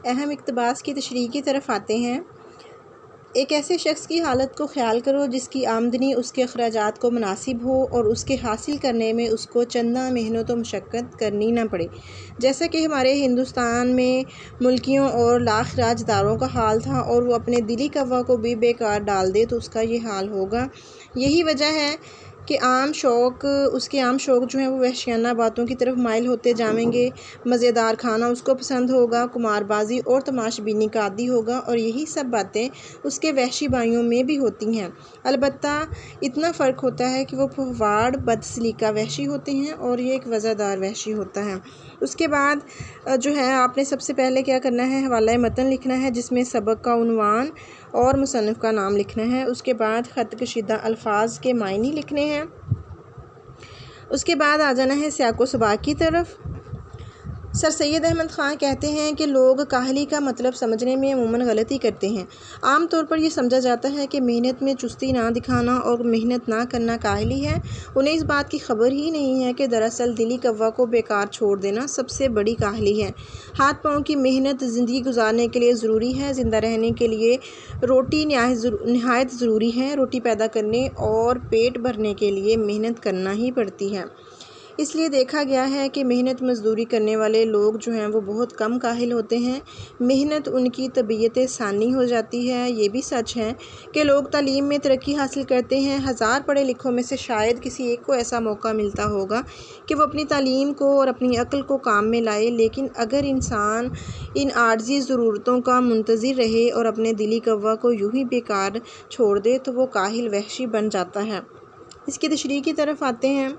اہم اقتباس کی تشریح کی طرف آتے ہیں۔ ایک ایسے شخص کی حالت کو خیال کرو جس کی آمدنی اس کے اخراجات کو مناسب ہو اور اس کے حاصل کرنے میں اس کو چنداں محنت و مشقت کرنی نہ پڑے، جیسا کہ ہمارے ہندوستان میں ملکیوں اور لاکھ راج داروں کا حال تھا، اور وہ اپنے دلی قوا کو بھی بیکار ڈال دے تو اس کا یہ حال ہوگا۔ یہی وجہ ہے کہ اس کے عام شوق جو ہیں وہ وحشیانہ باتوں کی طرف مائل ہوتے جائیں گے۔ مزیدار کھانا اس کو پسند ہوگا، قمار بازی اور تماش بینی کا عادی ہوگا، اور یہی سب باتیں اس کے وحشی بھائیوں میں بھی ہوتی ہیں۔ البتہ اتنا فرق ہوتا ہے کہ وہ پھوڑ بد سلیقہ وحشی ہوتے ہیں اور یہ ایک وزادار وحشی ہوتا ہے۔ اس کے بعد جو ہے آپ نے سب سے پہلے کیا کرنا ہے، حوالہ متن لکھنا ہے جس میں سبق کا عنوان اور مصنف کا نام لکھنا ہے۔ اس کے بعد خط کشیدہ الفاظ کے معنی لکھنے ہیں۔ اس کے بعد آ جانا ہے سیاق و سباق کی طرف۔ سر سید احمد خان کہتے ہیں کہ لوگ کاہلی کا مطلب سمجھنے میں عموماً غلطی کرتے ہیں۔ عام طور پر یہ سمجھا جاتا ہے کہ محنت میں چستی نہ دکھانا اور محنت نہ کرنا کاہلی ہے۔ انہیں اس بات کی خبر ہی نہیں ہے کہ دراصل دلی قوا کو بیکار چھوڑ دینا سب سے بڑی کاہلی ہے۔ ہاتھ پاؤں کی محنت زندگی گزارنے کے لیے ضروری ہے۔ زندہ رہنے کے لیے روٹی نہایت ضروری ہے۔ روٹی پیدا کرنے اور پیٹ بھرنے کے لیے محنت کرنا ہی پڑتی ہے۔ اس لیے دیکھا گیا ہے کہ محنت مزدوری کرنے والے لوگ جو ہیں وہ بہت کم کاہل ہوتے ہیں۔ محنت ان کی طبیعت ثانی ہو جاتی ہے۔ یہ بھی سچ ہے کہ لوگ تعلیم میں ترقی حاصل کرتے ہیں۔ ہزار پڑھے لکھوں میں سے شاید کسی ایک کو ایسا موقع ملتا ہوگا کہ وہ اپنی تعلیم کو اور اپنی عقل کو کام میں لائے، لیکن اگر انسان ان عارضی ضرورتوں کا منتظر رہے اور اپنے دلی قوا کو یوں ہی بیکار چھوڑ دے تو وہ کاہل وحشی بن جاتا ہے۔ اس کی تشریح کی طرف آتے ہیں۔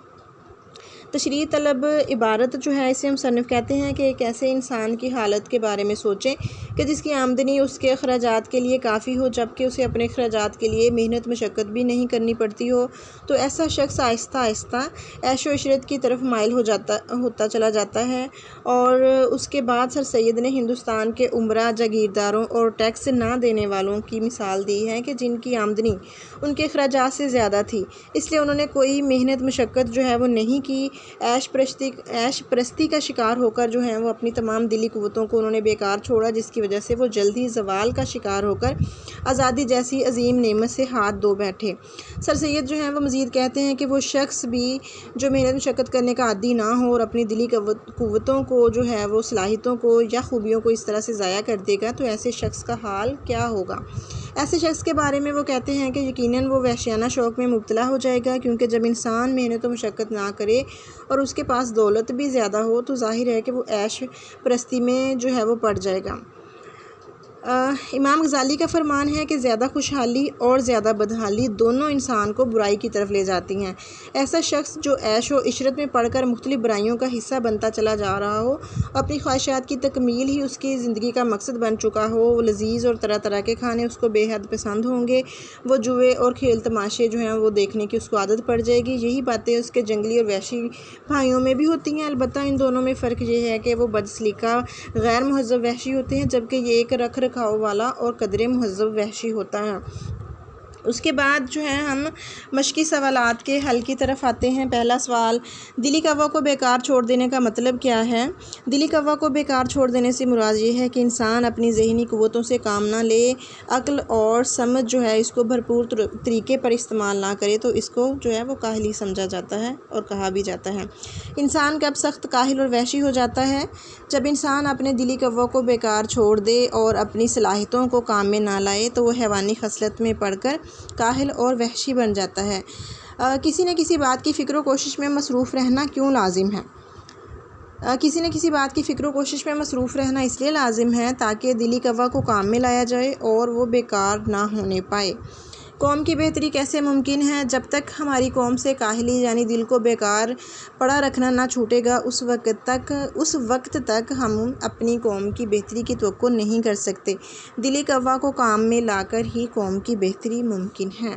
تشریح طلب عبارت جو ہے اسے مصنف کہتے ہیں کہ ایک ایسے انسان کی حالت کے بارے میں سوچیں کہ جس کی آمدنی اس کے اخراجات کے لیے کافی ہو، جبکہ اسے اپنے اخراجات کے لیے محنت مشقت بھی نہیں کرنی پڑتی ہو، تو ایسا شخص آہستہ آہستہ عیش و عشرت کی طرف مائل ہوتا چلا جاتا ہے۔ اور اس کے بعد سر سید نے ہندوستان کے امراء، جاگیرداروں اور ٹیکس نہ دینے والوں کی مثال دی ہے کہ جن کی آمدنی ان کے اخراجات سے زیادہ تھی، اس لیے انہوں نے کوئی محنت مشقت جو ہے وہ نہیں کی۔ عیش پرستی کا شکار ہو کر جو ہے وہ اپنی تمام دلی قوتوں کو انہوں نے بیکار چھوڑا، جس کی وجہ سے وہ جلد ہی زوال کا شکار ہو کر آزادی جیسی عظیم نعمت سے ہاتھ دھو بیٹھے۔ سر سید جو ہیں وہ مزید کہتے ہیں کہ وہ شخص بھی جو محنت مشقت کرنے کا عادی نہ ہو اور اپنی دلی قوتوں کو جو ہے وہ صلاحیتوں کو یا خوبیوں کو اس طرح سے ضائع کر دے گا تو ایسے شخص کا حال کیا ہوگا۔ ایسے شخص کے بارے میں وہ کہتے ہیں کہ یقیناً وہ وحشیانہ شوق میں مبتلا ہو جائے گا، کیونکہ جب انسان محنت و مشقت نہ کرے اور اس کے پاس دولت بھی زیادہ ہو تو ظاہر ہے کہ وہ عیش پرستی میں جو ہے وہ پڑ جائے گا۔ امام غزالی کا فرمان ہے کہ زیادہ خوشحالی اور زیادہ بدحالی دونوں انسان کو برائی کی طرف لے جاتی ہیں۔ ایسا شخص جو عیش و عشرت میں پڑھ کر مختلف برائیوں کا حصہ بنتا چلا جا رہا ہو، اپنی خواہشات کی تکمیل ہی اس کی زندگی کا مقصد بن چکا ہو، وہ لذیذ اور طرح طرح کے کھانے اس کو بے حد پسند ہوں گے، وہ جوئے اور کھیل تماشے جو ہیں وہ دیکھنے کی اس کو عادت پڑ جائے گی۔ یہی باتیں اس کے جنگلی اور وحشی بھائیوں میں بھی ہوتی ہیں، البتہ ان دونوں میں فرق یہ ہے کہ وہ بد سلیقہ غیر مہذب وحشی ہوتے ہیں، جبکہ یہ ایک رکھ رکھاؤ والا اور قدرے مہذب وحشی ہوتا ہے۔ اس کے بعد جو ہے ہم مشقی سوالات کے حل کی طرف آتے ہیں۔ پہلا سوال، دلی قوا کو بیکار چھوڑ دینے کا مطلب کیا ہے؟ دلی قوا کو بیکار چھوڑ دینے سے مراد یہ ہے کہ انسان اپنی ذہنی قوتوں سے کام نہ لے، عقل اور سمجھ جو ہے اس کو بھرپور طریقے پر استعمال نہ کرے تو اس کو جو ہے وہ کاہلی سمجھا جاتا ہے اور کہا بھی جاتا ہے۔ انسان کب سخت کاہل اور وحشی ہو جاتا ہے؟ جب انسان اپنے دلی قوا کو بیکار چھوڑ دے اور اپنی صلاحیتوں کو کام میں نہ لائے تو وہ حیوانی خصلت میں پڑ کر کاہل اور وحشی بن جاتا ہے۔ کسی نہ کسی بات کی فکر و کوشش میں مصروف رہنا کیوں لازم ہے؟ کسی نہ کسی بات کی فکر و کوشش میں مصروف رہنا اس لیے لازم ہے تاکہ دلی قوا کو کام میں لایا جائے اور وہ بیکار نہ ہونے پائے۔ قوم کی بہتری کیسے ممکن ہے؟ جب تک ہماری قوم سے کاہلی یعنی دل کو بیکار پڑا رکھنا نہ چھوٹے گا، اس وقت تک ہم اپنی قوم کی بہتری کی توقع نہیں کر سکتے۔ دلی قوا کو کام میں لا کر ہی قوم کی بہتری ممکن ہے۔